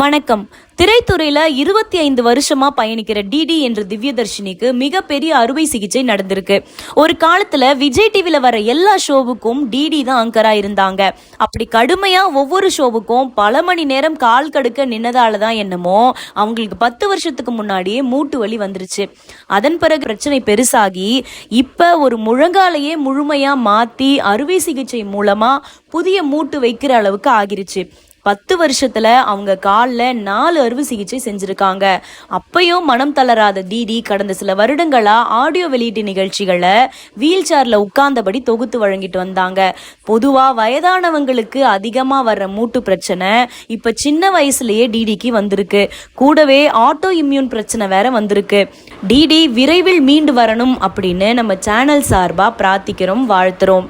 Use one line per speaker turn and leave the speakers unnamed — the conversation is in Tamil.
வணக்கம். திரைத்துறையில 25 வருஷமா பயணிக்கிற டிடி என்ற திவ்யதர்ஷினிக்கு மிகப்பெரிய அறுவை சிகிச்சை நடந்திருக்கு. ஒரு காலத்துல விஜய் டிவில வர எல்லா ஷோவுக்கும் டிடி தான் ஆங்கரா இருந்தாங்க. அப்படி கடுமையா ஒவ்வொரு ஷோவுக்கும் பல மணி நேரம் கால் கடுக்க நின்னதால தான் என்னமோ அவங்களுக்கு 10 வருஷத்துக்கு முன்னாடியே மூட்டு வலி வந்துருச்சு. அதன் பிறகு பிரச்சனை பெருசாகி இப்ப ஒரு முழங்காலையே முழுமையா மாத்தி அறுவை சிகிச்சை மூலமா புதிய மூட்டு வைக்கிற அளவுக்கு ஆகிருச்சு. 10 வருஷத்துல அவங்க காலில் 4 அறுவை சிகிச்சை செஞ்சிருக்காங்க. அப்பயும் மனம் தளராத டிடி கடந்த சில வருடங்களா ஆடியோ வெளியீட்டு நிகழ்ச்சிகளை வீல் சேர்ல உட்கார்ந்தபடி தொகுத்து வழங்கிட்டு வந்தாங்க. பொதுவா வயதானவங்களுக்கு அதிகமா வர்ற மூட்டு பிரச்சனை இப்ப சின்ன வயசுலயே டிடிக்கு வந்திருக்கு. கூடவே ஆட்டோ இம்யூன் பிரச்சனை வேற வந்திருக்கு. டிடி விரைவில் மீண்டு வரணும் அப்படின்னு நம்ம சேனல் சார்பா பிரார்த்திக்கிறோம், வாழ்த்துறோம்.